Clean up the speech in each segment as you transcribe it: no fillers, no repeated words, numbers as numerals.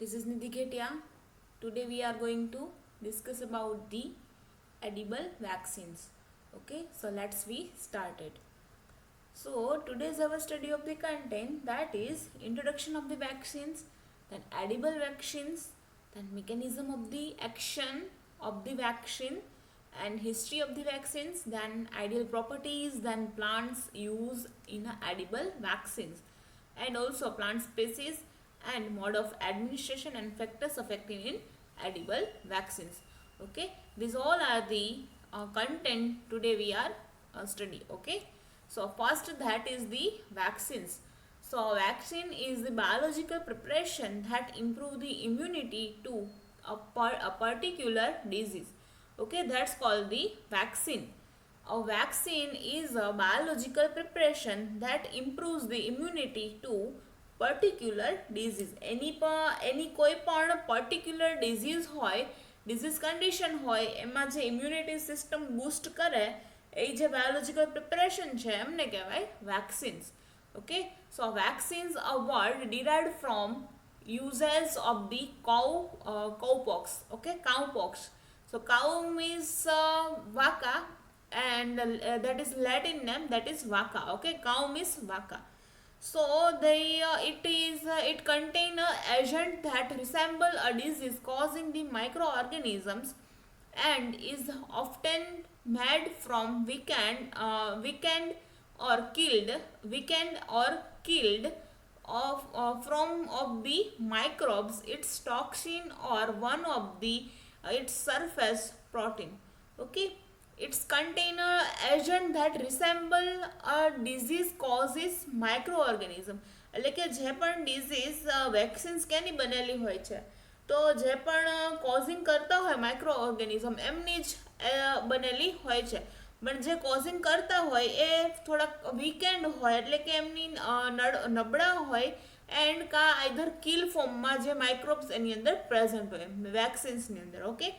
This is Nidhi Ghetia. Today we are going to discuss about the edible vaccines. Okay, so let's we start it. So today's our study of the content, that is introduction of the vaccines, then edible vaccines, then mechanism of the action of the vaccine and history of the vaccines, then ideal properties, then plants use in edible vaccines, and also plant species and mode of administration and factors affecting in edible vaccines. Okay, these all are the content today we are study. Okay, so first that is the vaccines. So vaccine is the biological preparation that improve the immunity to a particular disease. Okay, that's called the vaccine. A vaccine is a biological preparation that improves the immunity to particular disease. એની કોઈ પણ particular disease હોય, disease condition હોય, એમાં જે immunity system boost કરે, એ જે biological preparation છે એમને કહેવાય vaccines. Okay, so vaccines are word derived from uses of the cowpox. Okay, cowpox. So cow means vaka, and that is Latin name, that is vaka. Okay, cow means vaka. So it contain a agent that resemble a disease causing the microorganisms and is often made from weakened or killed of the microbes, its toxin or one of the its surface protein. Okay, its contain a agent that resemble a disease causes microorganism. એટલે કે જે પણ disease vaccines કેની બનેલી હોય છે, તો જે પણ કોઝિંગ કરતા હોય માઇક્રો ઓર્ગેનિઝમ એમની જ બનેલી હોય છે. પણ જે કોઝિંગ કરતા હોય એ થોડાક વીકેન્ડ હોય, એટલે કે એમની નબળા હોય એન્ડ કા આઈધર કિલ ફોર્મમાં જે માઇક્રોબ્સ એની અંદર પ્રેઝન્ટ હોય વેક્સિન્સની અંદર. Okay,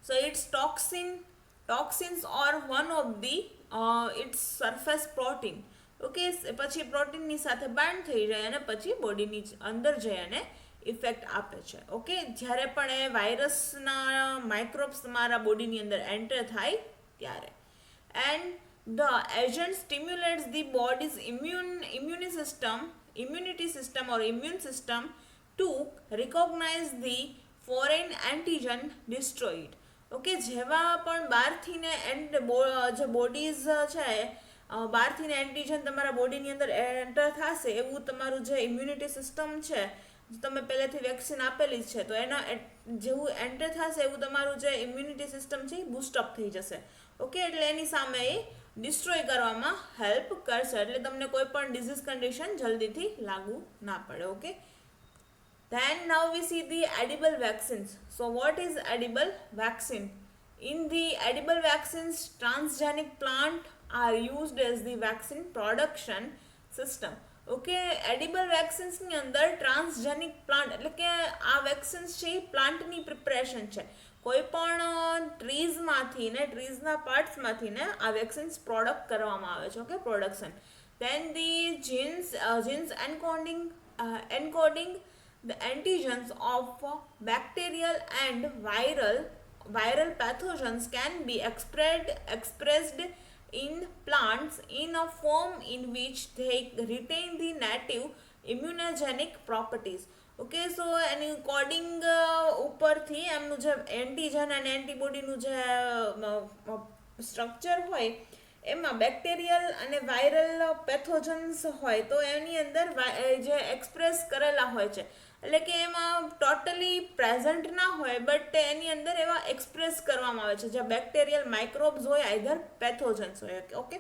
so its toxins are one of the its surface protein. Okay, પછી પ્રોટીનની સાથે બાન્ડ થઈ જાય અને પછી બોડીની અંદર જઈ અને ઇફેક્ટ આપે છે. ઓકે, જ્યારે પણ એ વાયરસના માઇક્રોબ્સ તમારા બોડીની અંદર એન્ટર થાય ત્યારે. And the agent stimulates the body's immunity system or immune system to recognize the foreign antigen, destroy it. Okay, જેવા પણ બહારથી ને જે બોડીઝ છે, બહારથી ને એન્ટીજન તમારા બોડીની અંદર એન્ટર થશે, એવું તમારું જે ઇમ્યુનિટી સિસ્ટમ છે, તમે પહેલેથી વેક્સિન આપેલી છે, તો એના જેવું એન્ટર થશે એવું તમારું જે ઇમ્યુનિટી સિસ્ટમ છે એ બૂસ્ટઅપ થઈ જશે. ઓકે, એટલે એની સામે એ ડિસ્ટ્રોય કરવામાં હેલ્પ કરશે, એટલે તમને કોઈ પણ ડિઝીઝ કન્ડિશન જલ્દીથી લાગુ ના પડે. Okay, then now we see the edible vaccines. So what is edible vaccine? In the edible vaccines, transgenic plant are used as the vaccine production system. Okay, edible વેક્સિન્સની અંદર ટ્રાન્સજેનિક પ્લાન્ટ, એટલે કે આ vaccines છે એ પ્લાન્ટની preparation છે. કોઈ પણ ટ્રીઝમાંથી ને ટ્રીઝના પાર્ટ્સમાંથી ને આ વેક્સિન્સ પ્રોડક્ટ કરવામાં આવે છે. Okay, production. Then the genes encoding the antigens of bacterial and viral pathogens can be expressed in plants in a form in which they retain the native immunogenic properties. Okay, so any coding ઉપરથી એમનું જે antigen અને એન્ટીબોડીનું જે structure હોય એમાં bacterial અને viral પેથોજન્સ હોય, તો એની અંદર જે એક્સપ્રેસ કરેલા હોય છે, એટલે કે એમાં ટોટલી પ્રેઝન્ટ ના હોય, બટ એની અંદર એવા એક્સપ્રેસ કરવામાં આવે છે, જ્યાં બેક્ટેરિયલ માઇક્રોબ્સ હોય, આઈધર પેથોજન્સ હોય. Okay,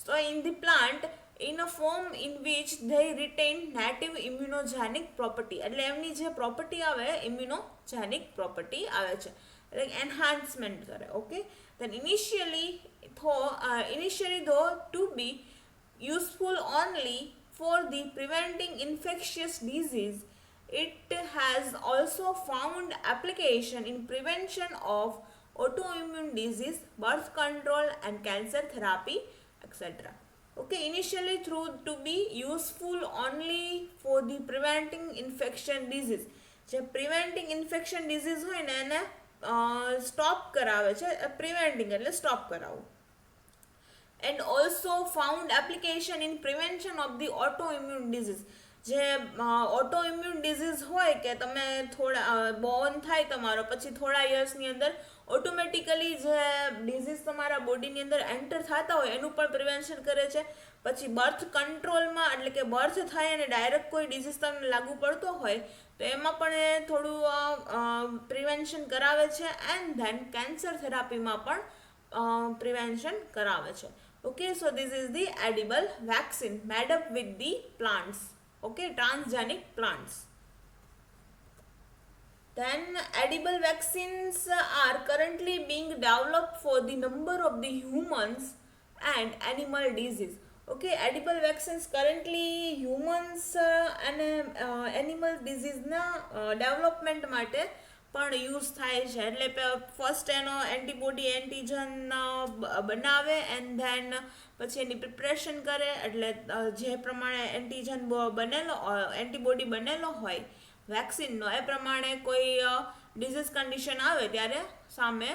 so in the plant in a form in which they retain native immunogenic property. એટલે એમની જે પ્રોપર્ટી આવે ઇમ્યુનોજેનિક પ્રોપર્ટી આવે છે, એટલે એન્હાન્સમેન્ટ કરે. Okay, then initially though to be useful only for the preventing infectious disease, it has also found application in prevention of autoimmune disease, birth control and cancer therapy, etc. Okay, initially through to be useful only for the preventing infection disease, જે preventing infection disease હોય ને એને stop કરાવે છે. Preventing એટલે stop કરાવવું. And also found application in prevention of the auto immune disease. જે auto immune disease હોય કે તમે થોડા બોર્ન થાય તમારો, પછી થોડા યર્સની અંદર ઓટોમેટિકલી જે ડિઝીઝ તમારા બોડીની અંદર એન્ટર થતા હોય એનું પણ પ્રિવેન્શન કરે છે. પછી બર્થ કંટ્રોલમાં, એટલે કે બર્થ થાય અને ડાયરેક્ટ કોઈ ડિઝીઝ તમને લાગુ પડતો હોય તો એમાં પણ એ થોડું પ્રિવેન્શન કરાવે છે. એન્ડ ધેન કેન્સર થેરાપીમાં પણ પ્રિવેન્શન કરાવે છે. Okay, so this is the edible vaccine made up with the plants. Okay, transgenic plants. Then edible vaccines are currently being developed for the number of the humans and animal disease. Okay, edible vaccines currently humans and animal disease ના development માટે પણ use થાય છે. એટલે first એનો antibody antigen બનાવે and than પછી એની preparation કરે. એટલે જે પ્રમાણે એન્ટીજન બનેલો એન્ટીબોડી બનેલો હોય વેક્સિનનો, એ પ્રમાણે કોઈ ડિઝીઝ કન્ડિશન આવે ત્યારે સામે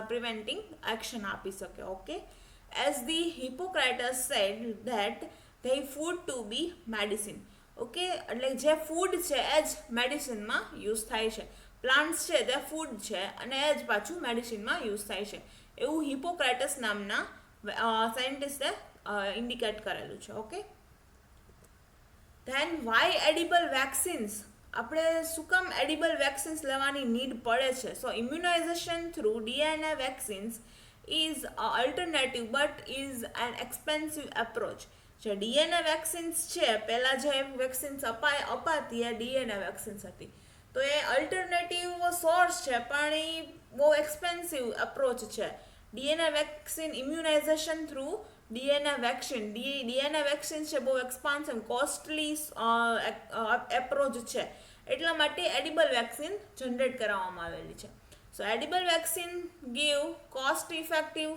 પ્રિવેન્ટિંગ એક્શન આપી શકે. Okay, as the Hippocrates said that they food to be medicine. Okay, એટલે જે ફૂડ છે એ જ મેડિસિનમાં યુઝ થાય છે. પ્લાન્ટ્સ છે તે ફૂડ છે અને એ જ પાછું મેડિસિનમાં યુઝ થાય છે, એવું હિપોક્રેટસ નામના સાયન્ટિસ્ટે ઇન્ડિકેટ કરેલું છે. Okay, then why edible vaccines. આપણે શું કામ એડિબલ વેક્સિન્સ લેવાની નીડ પડે છે? So immunization through DNA vaccines is alternative but is an expensive approach. જે DNA વેક્સિન્સ છે, પહેલાં જે વેક્સિન્સ અપાતી એ DNA વેક્સિન્સ હતી, તો એ અલ્ટરનેટિવ સોર્સ છે પણ એ બહુ એક્સપેન્સિવ એપ્રોચ છે. DNA vaccine immunisation through DNA vaccine છે બહુ એક્સપાન્સિવ કોસ્ટલી એપ્રોચ છે. એટલા માટે એડિબલ વેક્સિન જનરેટ કરવામાં આવેલી છે. So edible vaccine give cost effective,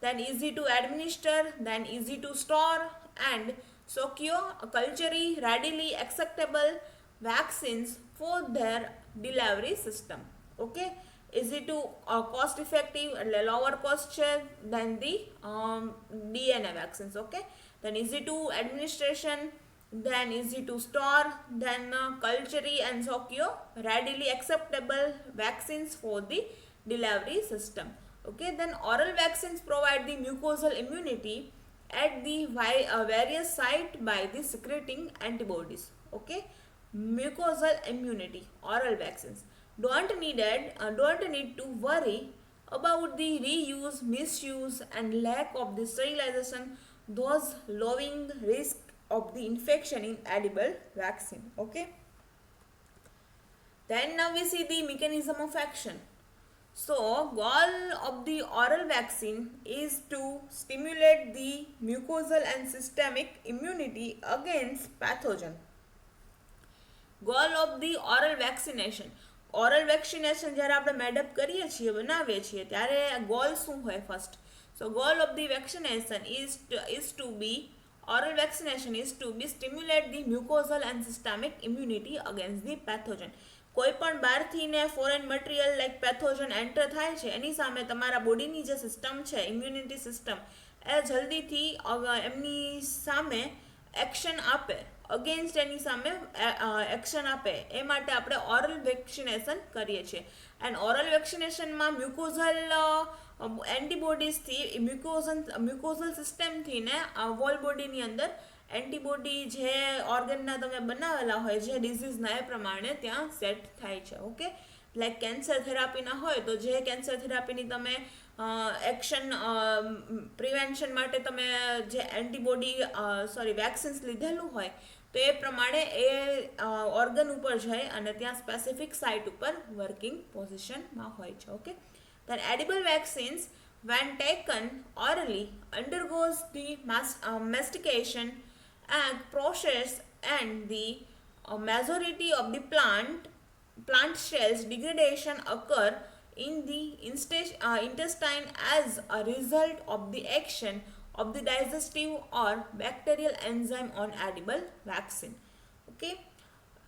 then easy to administer, then easy to store and secure, culturally readily acceptable vaccines for their delivery system. Okay, easy to cost effective એટલે lower cost છે than the DNA vaccines. Okay, then easy to administration, then easy to store, then culturally and secure readily acceptable vaccines for the delivery system. Okay, then oral vaccines provide the mucosal immunity at the various site by the secreting antibodies. Okay, mucosal immunity, oral vaccines don't need to worry about the reuse, misuse and lack of the sterilization, those lowering risk of the infection in edible vaccine. Okay, then now we see the mechanism of action. So, goal of the oral vaccine is to stimulate the mucosal and systemic immunity against pathogen. Goal of the oral vaccination. Oral vaccination જ્યારે આપણે મેડઅપ કરીએ છીએ, બનાવીએ છીએ, ત્યારે goal શું હોય first? So goal of the vaccination is to be oral vaccination is to be stimulate the mucosal and systemic immunity against the pathogen. કોઈ પણ બહારથી ને ફોરેન મટીરિયલ લાઈક પેથોજન એન્ટર થાય છે એની સામે તમારા બોડીની જે સિસ્ટમ છે, ઇમ્યુનિટી સિસ્ટમ, એ જલ્દીથી એમની સામે એક્શન આપે, અગેન્સ્ટ એની સામે એક્શન આપે. એ માટે આપણે ઓરલ વેક્સિનેશન કરીએ છીએ. એન્ડ ઓરલ વેક્સિનેશનમાં મ્યુકોઝલ એન્ટીબોડીઝથી મ્યુકોઝલ સિસ્ટમથી ને વોલ બોડીની અંદર એન્ટીબોડી જે ઓર્ગનના તમે બનાવેલા હોય જે ડિઝીઝના, એ પ્રમાણે ત્યાં સેટ થાય છે. ઓકે, લાઈક કેન્સર થેરાપીના હોય તો જે કેન્સર થેરાપીની તમે એક્શન પ્રિવેન્શન માટે તમે જે એન્ટીબોડી વેક્સિન્સ લીધેલું હોય તો એ પ્રમાણે એ ઓર્ગન ઉપર જાય અને ત્યાં સ્પેસિફિક સાઇટ ઉપર વર્કિંગ પોઝિશનમાં હોય છે. Okay, then edible vaccines when taken orally undergoes the mastication and process and the majority of the plant cells degradation occur in the intestine as a result of the action of the digestive or bacterial enzyme on edible vaccine. Okay,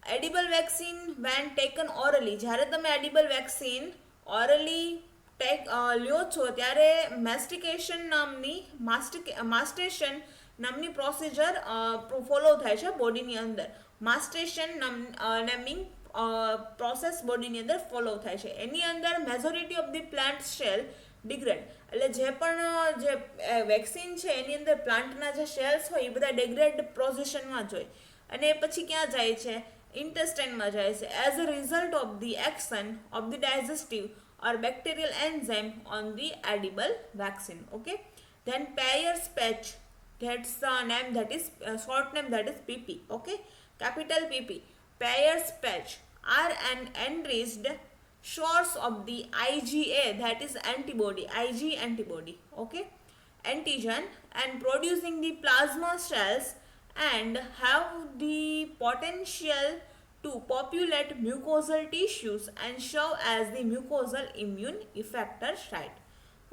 edible vaccine when taken orally, જ્યારે તમે edible vaccine orally લ્યો છો ત્યારે મેસ્ટિકેશન નામની માસ્ટેશન નામની procedure follow થાય છે બોડીની અંદર. માસ્ટેશન નામની પ્રોસેસ બોડીની અંદર ફોલો થાય છે. એની અંદર majority of the plant cell degrade, એટલે જે પણ જે વેક્સિન છે એની અંદર પ્લાન્ટના જે સેલ્સ હોય એ બધા ડિગ્રેડ પોઝિશનમાં જ હોય અને એ પછી ક્યાં જાય છે, ઇન્ટેસ્ટાઇનમાં જાય છે as a result of the action of the digestive or bacterial enzyme on the edible vaccine. Okay, then Peyer's patch, that's the name, that is short name, that is PP. Okay, capital PP. Peyer's patch are an enriched source of the IgA, that is antibody, Ig antibody. Okay, antigen, and producing the plasma cells and have the potential to populate mucosal tissues and serve as the mucosal immune effector site.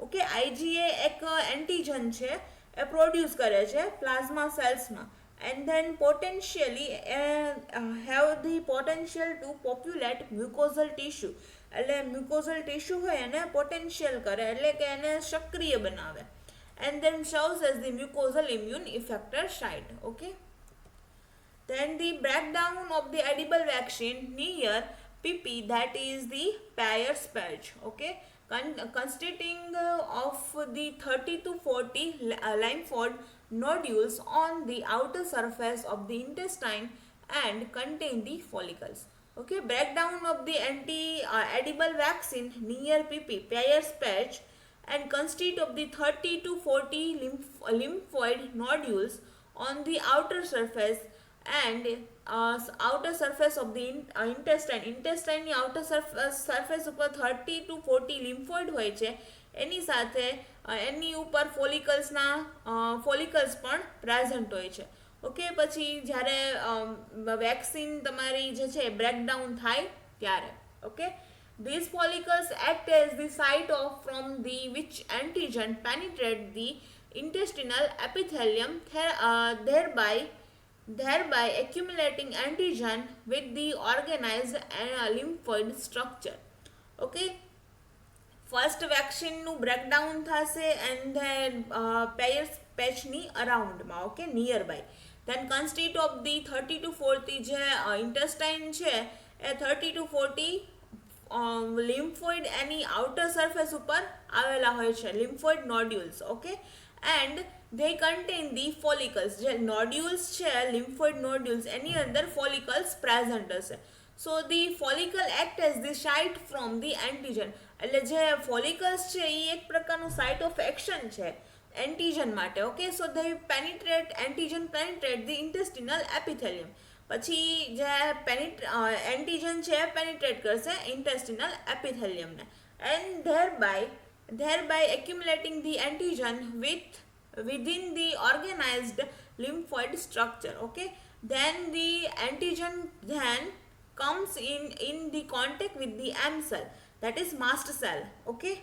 Okay, IgA એક antigen છે, એ produce કરે છે plasma સેલ્સમાં and then potentially have the potential to populate mucosal tissue, એટલે mucosal tissue હોય એને potential કરે, એટલે કે એને સક્રિય બનાવે and then serves as the mucosal immune effector site. Okay, then the breakdown of the edible vaccine near PP, that is the Peyer's patch. Okay, consisting of the 30 to 40 lymphoid nodules on the outer surface of the intestine and contain the follicles. Okay, breakdown of the edible vaccine near PP, Peyer's patch, and consist of the 30 to 40 lymphoid nodules on the outer surface and outer surface of the intestine ની outer surface ઉપર 30 to 40 lymphoid હોય છે, એની સાથે એની ઉપર follicles પણ present હોય છે. Okay, પછી જ્યારે વેક્સિન તમારી જે છે બ્રેકડાઉન થાય ત્યારે. Okay, these follicles act as the site of from the which antigen penetrate the intestinal epithelium, thereby accumulating antigen with the organized lymphoid structure. Okay, first vaccine નું breakdown થશે and then Peyer's patch ની around માં. Okay, nearby. Then consist of the 30 to 40 જે intestine છે એ 30 to 40 lymphoid any outer surface ઉપર આવેલા હોય છે, lymphoid nodules. Okay, and they contain the follicles. જે nodules છે lymphoid nodules એની અંદર follicles present હશે. So the follicle act as the site from the antigen, એટલે જે follicles છે એ એક પ્રકારનું site of action છે એન્ટીજન માટે. Okay, so they antigen penetrate the intestinal epithelium. પછી જે એન્ટીજન છે પેનિટ્રેટ કરશે ઇન્ટેસ્ટિનલ એપિથેલિયમને and thereby accumulating the antigen within the organized lymphoid structure. Okay, then the antigen then comes in the contact with the M cell, that is mast cell. Okay,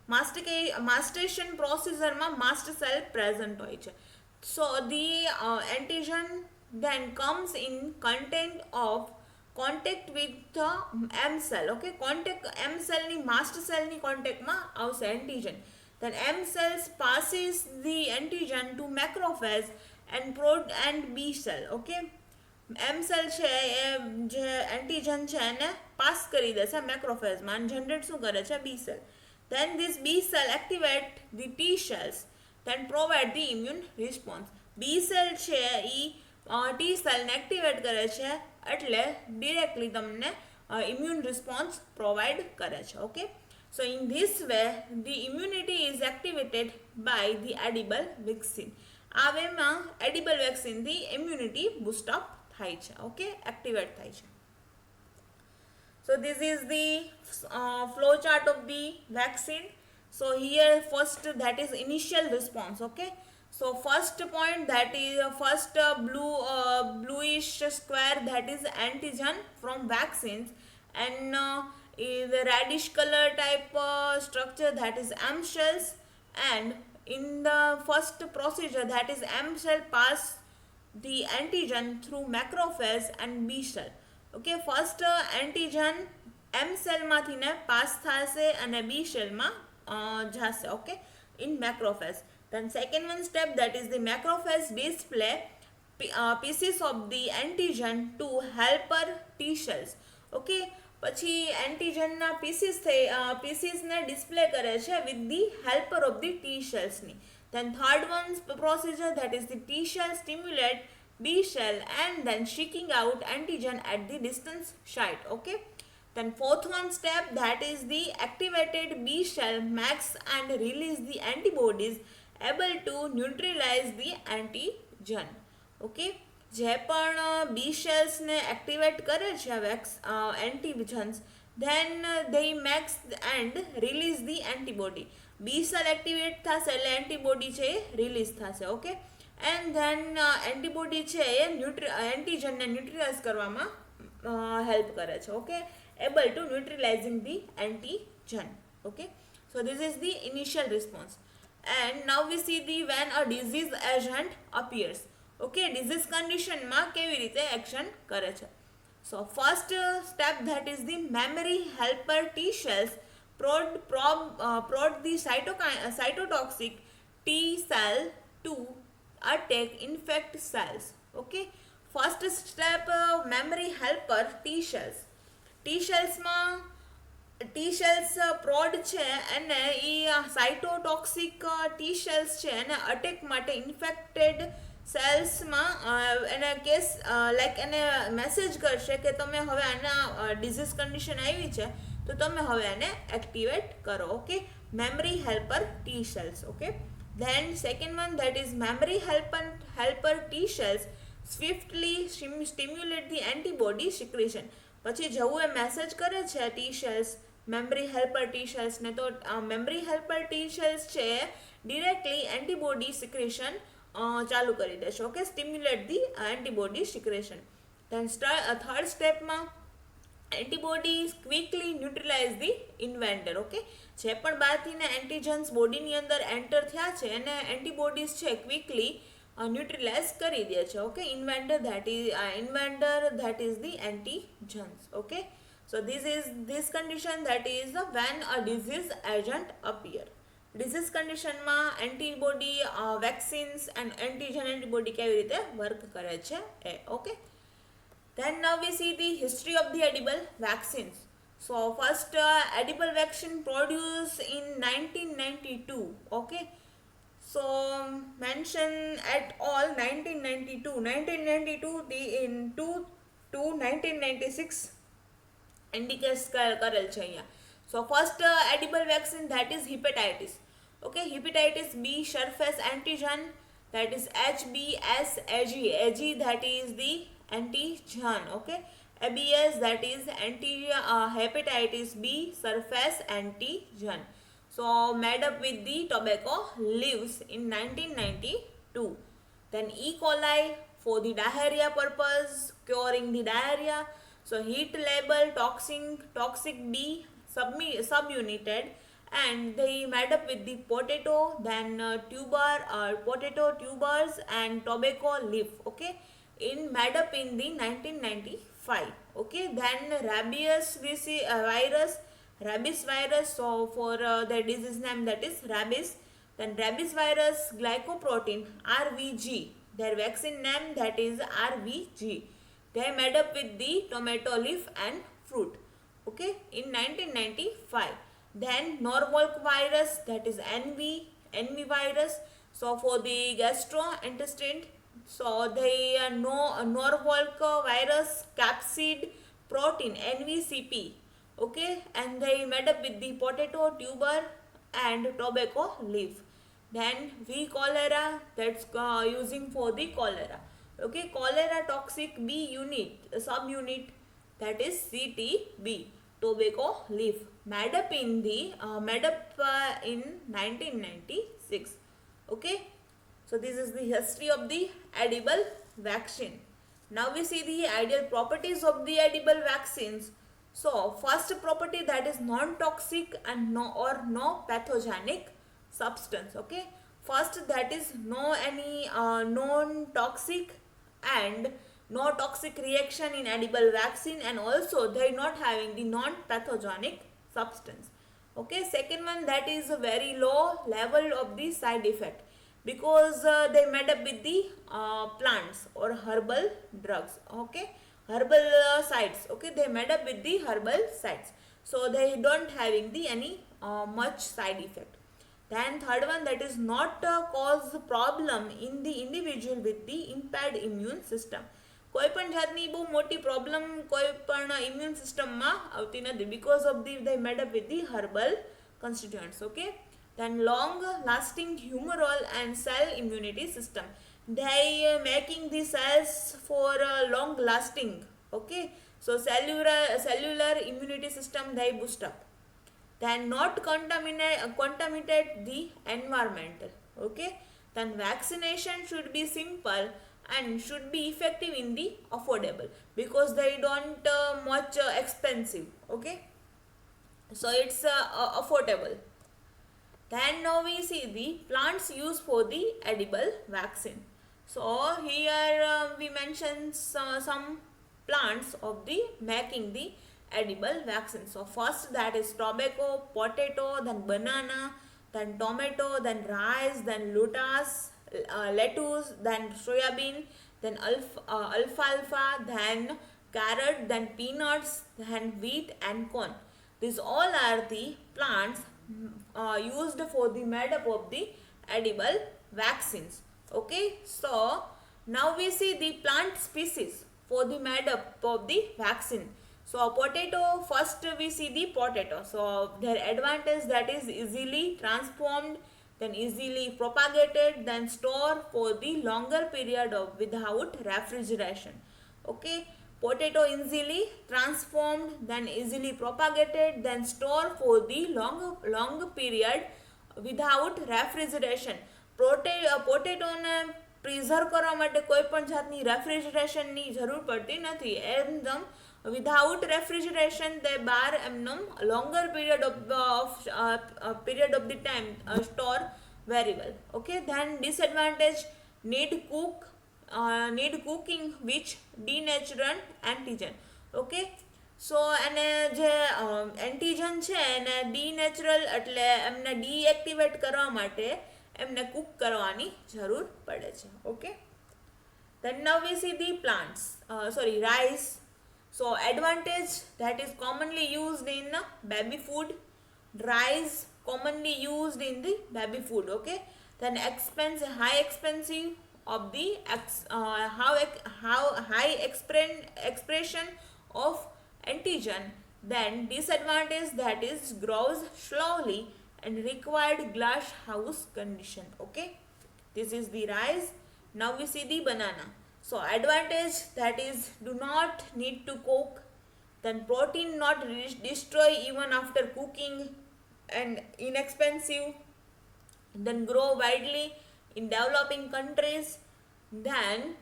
mastation procedure માં mast cell present હોય છે. So the antigen then comes in contact with the M cell. Okay, M cell ની mast cell ની contact માં આવશે antigen. Then M cells passes the antigen to macrophage and B cell. Okay, M cell છે એ જે antigen છે એને pass કરી દેશે મેક્રોફેજમાં અને જનરેટ શું કરે છે B cell. Then this B cell activate the T cells, then provide the immune response. B cell છે એ T cell ને એક્ટિવેટ કરે છે એટલે ડિરેક્ટલી તમને immune response provide કરે છે. Okay, so in this way the immunity is activated by the edible vaccine. આ વેમાં edible vaccine થી immunity boost up થાય છે. Okay, activate થાય છે. So this is the flow chart of the vaccine. So here first that is initial response. Okay, so first point, that is first bluish square, that is antigen from vaccines, and the reddish color type structure, that is M cells, and in the first procedure, that is M cell pass the antigen through macrophage and B cell. Okay, first antigen M સેલમાંથી ને pass થશે અને B સેલમાં જશે. Okay, in macrophage. then second one step, that is the macrophage display pieces of the antigen to helper T cells. Okay, પછી એન્ટીજનના પીસીસને display કરે છે with the helper of the T સેલ્સની. then third one procedure, that is the T cell stimulate B cell and then seeking out antigen at the distance site. Okay, then fourth one step, that is the activated B cell makes and release the antibodies able to neutralize the antigen. Okay, જે પણ બી સેલ્સને activate કરે છે antigens, then they makes and release the antibody. B cell activate થશે એટલે antibody છે એ release થશે. Okay, and then antibody છે એ એન્ટીજનને ન્યુટ્રલાઇઝ કરવામાં હેલ્પ કરે છે. Okay, able to neutralizing the antigen. Okay, so this is the initial response. And now we see the when a disease agent appears. Okay, disease કન્ડિશનમાં કેવી રીતે action કરે છે. So first step, that is the memory helper T cells prod the cytotoxic T cell to attack infect cells. Okay, first step, memory helper T cells. T cells માં T cells પ્રોડ છે અને એ સાઇટોટોક્સિક T cells છે એને attack માટે infected સેલ્સમાં એને case like એને message કરશે કે તમે હવે આના ડિઝીઝ કન્ડિશન આવી છે તો તમે હવે એને એક્ટિવેટ કરો. Okay, memory helper T cells. Okay, then second one, that is memory helper T cells swiftly stimulate the antibody secretion. પછી જવું એ મેસેજ કરે છે T cells memory helper T સેલ્સને, તો મેમરી હેલ્પર ટી સેલ્સ છે directly antibody secretion ચાલુ કરી દેશે. Okay, stimulate the antibody secretion. Then third સ્ટેપમાં antibodies quickly neutralize the inventor. Okay, જે પણ બહારથીને એન્ટીજન્સ બોડીની અંદર એન્ટર થયા છે એને એન્ટીબોડીઝ છે ક્વિકલી ન્યુટ્રલાઇઝ કરી દે છે. Okay, inventor that is the antigens. Okay, so this condition, that is when a disease agent appear. Disease કન્ડિશનમાં antibody vaccines and antigen antibody કેવી રીતે વર્ક કરે છે એ. Okay, then now we see the history of the edible vaccines. So first edible vaccine produced in 1992. Okay, so mention at all 1992 to 1996 indicates કરેલ છે અહીંયા. So first edible vaccine, that is hepatitis. Okay, hepatitis B surface antigen, that is HBsAg. Ag, that is the antigen. Okay, ABS, that is hepatitis B surface antigen. So made up with the tobacco leaves in 1992. Then E. coli for the diarrhea purpose, curing the diarrhea. So heat label toxic B subunited, and they made up with the potato, then potato tubers and tobacco leaf. Okay, made up in the 1995. Okay, then rabies virus. So for the disease name, that is rabies. Then rabies virus glycoprotein RVG, their vaccine name, that is RVG. They made up with the tomato leaf and fruit. Okay, in 1995. Then Norwalk virus, that is NV virus. So for the gastrointestinal, so they Norwalk virus capsid protein NVCP. Okay, and they made up with the potato tuber and tobacco leaf. Then V. cholera, that's using for the cholera. Okay, cholera toxic B unit subunit, that is CTB, tobacco leaf, made up in 1996. Okay, so this is the history of the edible vaccine. Now we see the ideal properties of the edible vaccines. So first property, that is non-toxic and no pathogenic substance. Okay, first, that is no any non-toxic and no toxic reaction in edible vaccine, and also they not having the non-pathogenic substance. Okay, second one, that is a very low level of the side effect, because they made up with the plants or herbal drugs. Okay, herbal sites. Okay, they made up with the herbal sites, so they don't having the any much side effect. Then third one, that is not cause problem in the individual with the impaired immune system. કોઈ પણ જાતની બહુ મોટી problem કોઈ પણ immune સિસ્ટમમાં આવતી નથી, because of the they made up with the herbal constituents. Okay, then long lasting humoral and cell immunity system, they making the cells for long lasting. Okay, so cellular immunity system they boost up, then not contaminate the environment. Okay, then vaccination should be simple and should be effective in the affordable, because they don't much expensive. Okay, so it's affordable. Then now we see the plants used for the edible vaccine. So here we mention some plants of the making the edible vaccine. So first, that is tobacco, potato, then banana, then tomato, then rice, then lettuce, then soyabean, then alfalfa, then carrot, then peanuts, then wheat and corn. These all are the plants used for the made up of the edible vaccines. Okay, so now we see the plant species for the made up of the vaccine. So potato, first we see the potato. So their advantage, that is easily transformed, then easily propagated, then store for the longer period of without refrigeration. Okay, potato easily transformed, then easily propagated, then store for the long period without refrigeration. પોટેટોને preserve કરવા માટે કોઈ પણ જાતની રેફ્રિજરેશનની જરૂર પડતી નથી, એકદમ વિધાઉટ રેફ્રિજરેશન તે બાર એમનો longer period of the time store very well. Okay, then disadvantage, need cooking which denaturant antigen. Okay, સો એને જે એન્ટીજન છે એને ડીનેચરલ એટલે એમને ડીએક્ટિવેટ કરવા માટે એમને કૂક કરવાની જરૂર પડે છે. Okay, then now we see the plants, rice. So advantage, that is commonly used in baby food. Rice commonly used in the baby food. Okay, then high expensive of the how high expression of antigen. Then disadvantage, that is grows slowly and required glass house condition. Okay, this is the rice. Now we see the banana. So advantage, that is do not need to cook, then protein not destroy even after cooking, and inexpensive, then grow widely in developing countries. Then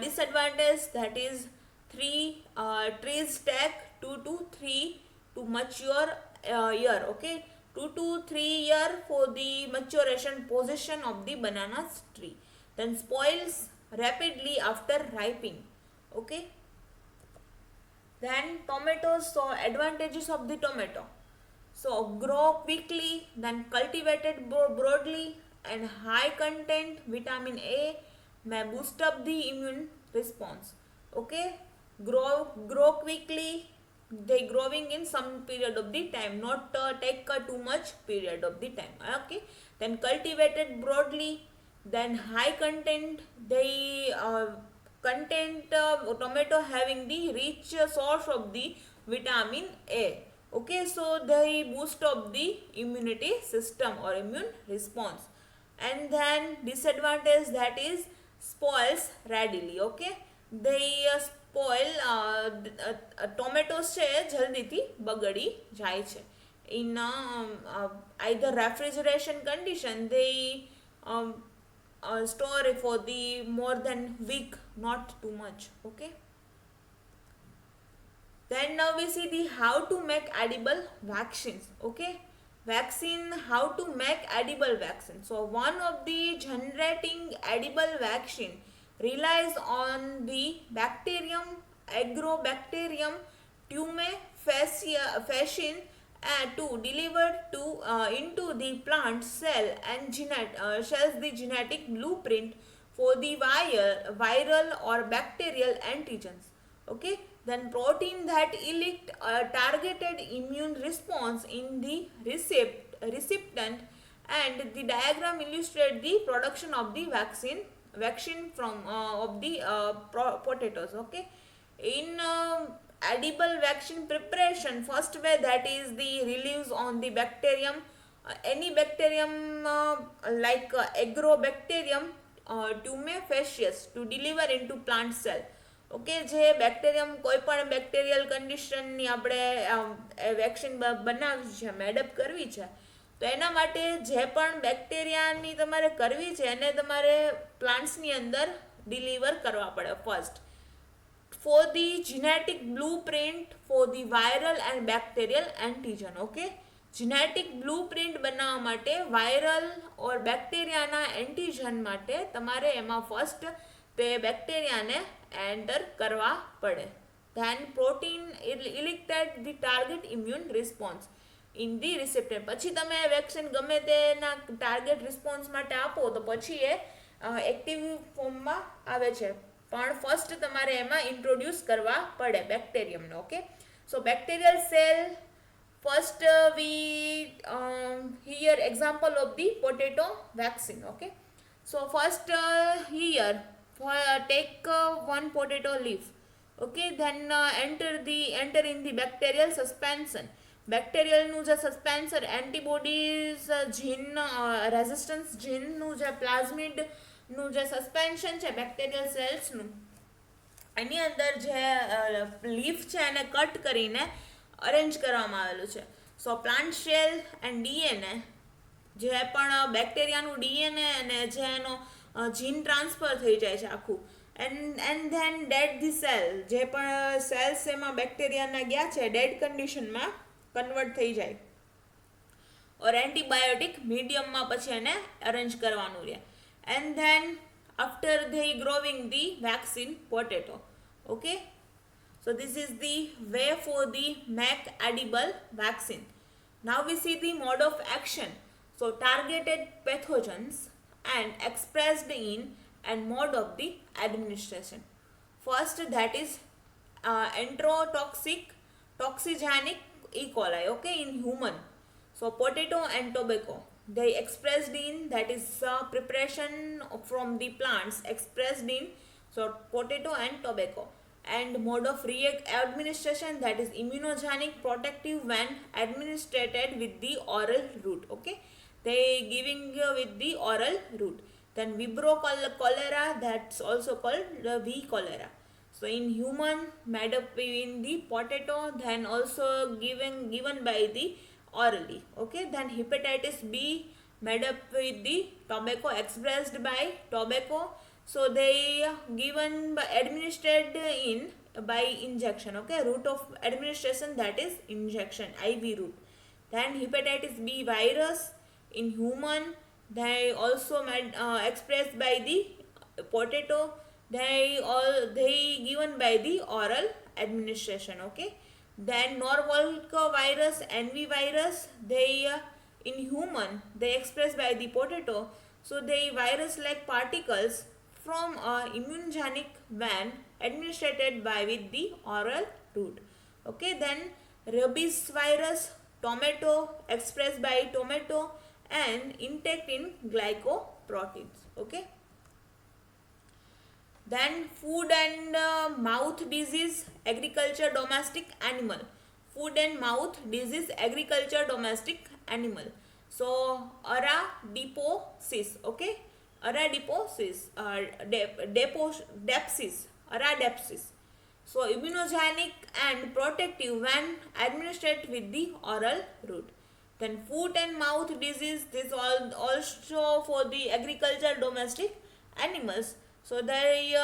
disadvantage, that is trees take 2 to 3 to mature year. Okay, 2 to 3 year for the maturation position of the banana tree, then spoils rapidly after ripening. Okay, then tomatoes. So advantages of the tomato, so grow quickly, then cultivated broadly, and high content vitamin A may boost up the immune response. Okay, grow quickly, they growing in some period of the time, not take too much period of the time. Okay, then cultivated broadly, then high content, they tomato having the rich source of the vitamin A. Okay, so they boost up the immunity system or immune response. And then disadvantage, that is spoils readily. Okay, they spoil, tomatoes છે જલ્દીથી બગડી જાય છે. In either refrigeration condition, they store for the more than week, not too much. Okay, then now we see the how to make edible vaccines. Okay, how to make edible vaccine. So one of the generating edible vaccine, relies on the bacterium Agrobacterium tumefaciens to deliver into the plant cell and cells the genetic blueprint for the viral or bacterial antigens. Okay, then protein that elicit a targeted immune response in the recipient, and the diagram illustrates the production of the vaccine from of the potatoes. Okay, in edible vaccine preparation, first way, that is the reliefs on the bacterium, any bacterium agrobacterium tumefaciens to deliver into plant cell. Okay, જે bacterium કોઈ પણ bacterial કન્ડિશનની આપણે vaccine બનાવવી છે, મેડઅપ કરવી છે, તો એના માટે જે પણ બેક્ટેરિયાની તમારે કરવી છે એને તમારે પ્લાન્ટ્સની અંદર ડિલિવર કરવા પડે first for the genetic blueprint for the viral and bacterial antigen. Okay, genetic blueprint બનાવવા માટે વાયરલ ઓર બેક્ટેરિયાના એન્ટીજન માટે તમારે એમાં ફર્સ્ટ તે બેક્ટેરિયાને એન્ટર કરવા પડે. Then protein elicited the target immune response in the receptor. પછી તમે વેક્સિન ગમે તેના ટાર્ગેટ રિસ્પોન્સ માટે આપો તો પછી એ એક્ટિવ ફોર્મમાં આવે છે, પણ ફર્સ્ટ તમારે એમાં ઇન્ટ્રોડ્યુસ કરવા પડે બેક્ટેરિયમને. Okay, so bacterial cell first we here example of the potato vaccine. Okay, so first here take one potato leaf. Okay, then enter in the bacterial suspension. Bacterial નું જે સસ્પેન્સર એન્ટીબોડીઝ જીન resistance જીનનું જે plasmid નું જે suspension છે bacterial સેલ્સનું, એની અંદર જે leaf છે એને કટ કરીને અરેન્જ કરવામાં આવેલું છે. સો પ્લાન્ટ સેલ એન્ડ ડીએનએ, જે પણ બેક્ટેરિયાનું ડીએનએ અને જે એનો જીન ટ્રાન્સફર થઈ જાય છે આખું, and then dead the cell, જે પણ સેલ્સ એમાં બેક્ટેરિયાના ગયા છે ડેડ કન્ડિશનમાં કન્વર્ટ થઈ જાય, ઓર એન્ટીબાયોટિક મીડિયમમાં પછી એને અરેન્જ કરવાનું રહે. And then after they growing the vaccine potato. Okay, so this is the way for the make edible vaccine. Now we see the mode of action. So targeted pathogens and expressed in and mode of the administration. First, that is enterotoxic toxigenic E. coli. Okay, in human. So potato and tobacco, they expressed in, that is preparation from the plants expressed in, so potato and tobacco. And mode of administration, that is immunogenic protective when administered with the oral route. Okay, they giving with the oral route. Then vibrio cholera, that's also called the V cholera. So in human, made up in the potato, then also given by the orally. Okay, then hepatitis B, made up with the tobacco, expressed by tobacco, so they given by administered in by injection. Okay, route of administration, that is injection, IV route. Then hepatitis B virus in human, they also expressed by the potato, they given by the oral administration. Okay, then norwalk virus, NV virus, they in human, they expressed by the potato, so they virus like particles from immunogenic when administered by with the oral route. Okay, then rabies virus, tomato, expressed by tomato and intact in glycoproteins. Okay, then food and mouth disease, agriculture, domestic, animal. Food and mouth disease, agriculture, domestic, animal. So aradiposis. Okay, aradiposis, aradepsis. So immunogenic and protective when administered with the oral route. Then foot and mouth disease, this also for the agriculture, domestic, animals. So they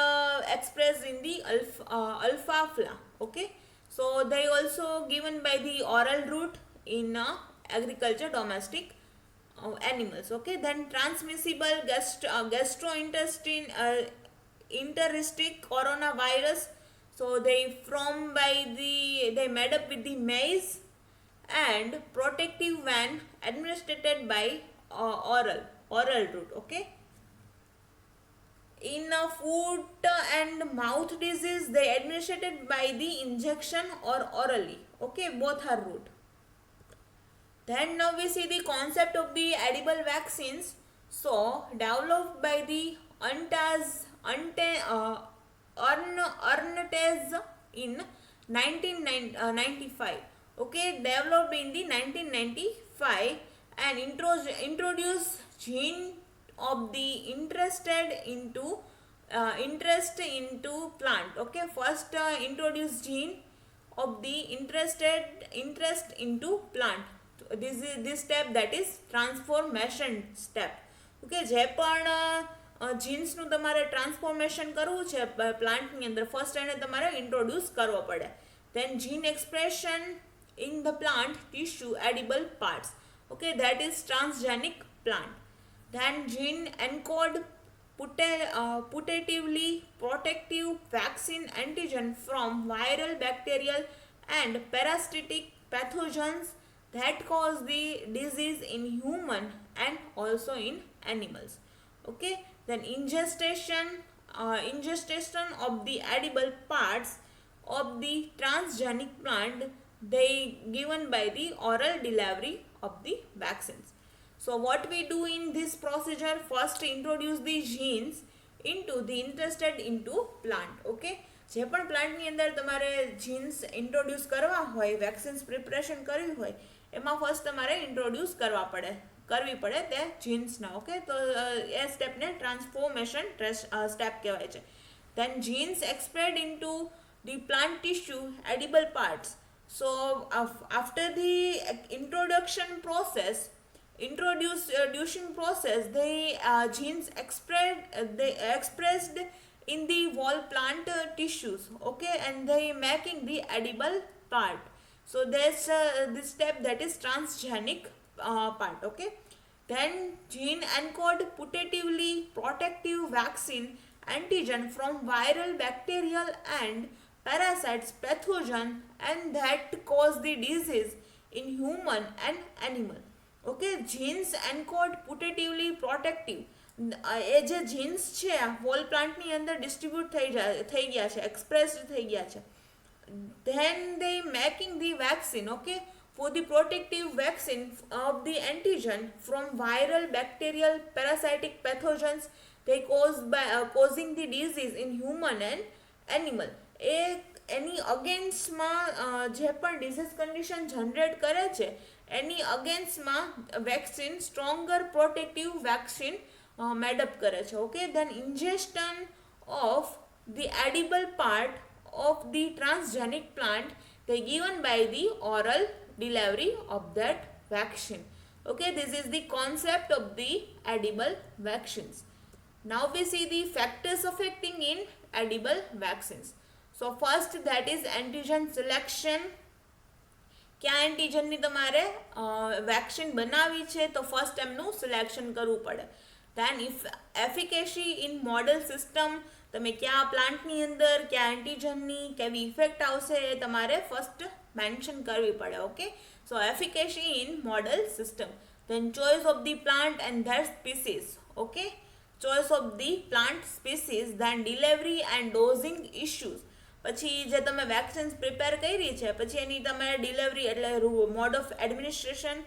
express in the alfalfa. Okay, so they also given by the oral route in agriculture, domestic, animals. Okay, then transmissible gastrointestinal interistic coronavirus. So they they made up with the maize and protective van administered by oral route. Okay. In a foot and mouth disease, they administered by the injection or orally. Okay, both are route. Then now we see the concept of the edible vaccines. So developed by the Arntes in 1995. Okay, developed in the 1995 and introduced gene of the interest into plant. Okay, first introduce gene of the interest into plant. This is this step, that is transformation step. Okay, જે પણ જીન્સનું તમારે transformation કરવું છે પ્લાન્ટની અંદર, first એને તમારે introduce કરવો પડે. Then gene expression in the plant tissue edible parts. Okay, that is transgenic plant. Then gene encode putatively protective vaccine antigen from viral, bacterial and parasitic pathogens that cause the disease in human and also in animals. Okay, then ingestion of the edible parts of the transgenic plant, they given by the oral delivery of the vaccines. So what we do in this procedure, first introduce the genes into the interested into plant. Okay, જે પણ પ્લાન્ટની અંદર તમારે jeans introduce કરવા હોય, vaccines preparation કરવી હોય, એમાં ફર્સ્ટ તમારે ઇન્ટ્રોડ્યુસ કરવી પડે તે જીન્સના. ઓકે, તો એ સ્ટેપને ટ્રાન્સફોર્મેશન સ્ટેપ કહેવાય છે. Then genes expressed into the plant tissue edible parts. So after the introducing process, they genes expressed in the whole plant tissues. Okay, and they making the edible part. So there's this step, that is transgenic part. Okay, then gene encode putatively protective vaccine antigen from viral, bacterial and parasites pathogen and that cause the disease in human and animal. Okay, genes encode putatively protective, એ જે genes છે hall પ્લાન્ટની અંદર distribute થઈ ગયા છે, expressed થઈ ગયા છે. Then they making the vaccine. Okay, for the protective vaccine of the antigen from viral, bacterial, parasitic pathogens they causing the disease in human and animal. એની અગેન્સ્ટમાં જે પણ ડિઝીઝ કન્ડિશન જનરેટ કરે છે એની અગેન્સ્ટમાં vaccine stronger protective vaccine made up કરે છે. Okay, then injection of the edible part of the transgenic plant they given by the oral delivery of that vaccine. Okay, this is the concept of the edible vaccines. Now we see the factors affecting in edible vaccines. So first, that is antigen selection. ક્યાં એન્ટીજનની તમારે vaccine બનાવી છે તો first એમનું selection કરવું પડે. Than efficacy in model system, તમે ક્યાં પ્લાન્ટની અંદર ક્યાં એન્ટીજનની કેવી ઇફેક્ટ આવશે એ તમારે ફર્સ્ટ મેન્શન કરવી પડે. Okay, so efficacy in model system. Then choice of the plant and their species. Okay, choice of the plant species. Then delivery and dosing issues. પછી જે તમે વેક્સિન્સ પ્રિપેર કરી છે પછી એની તમારે ડિલિવરી એટલે mode of administration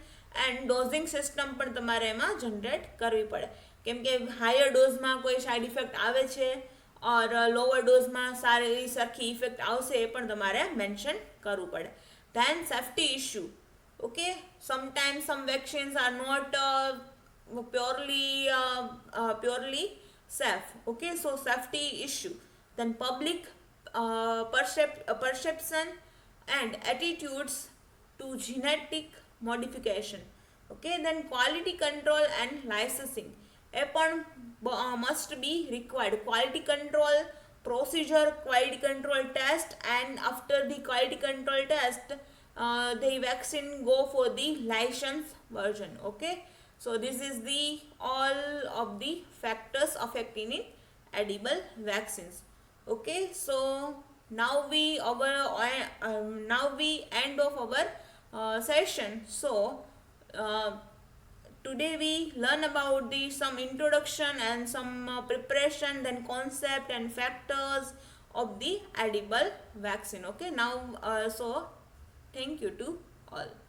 and dozing system પણ તમારે એમાં જનરેટ કરવી પડે. કેમ કે હાયર ડોઝમાં કોઈ સાઇડ ઇફેક્ટ આવે છે ઓર લોઅર ડોઝમાં સારી સરખી ઇફેક્ટ આવશે એ પણ તમારે મેન્શન કરવું પડે. Then safety issue. Okay, sometimes some vaccines are not purely safe. Okay, so safety issue. Then public perception and attitudes to genetic modification. Okay, then quality control and licensing must be required. Quality control procedure, quality control test, and after the quality control test the vaccine go for the license version. Okay, so this is the all of the factors affecting in edible vaccines. Okay, so now we end of our session. So uh, today we learn about the some introduction and some preparation, then concept and factors of the edible vaccine. Okay, now so thank you to all.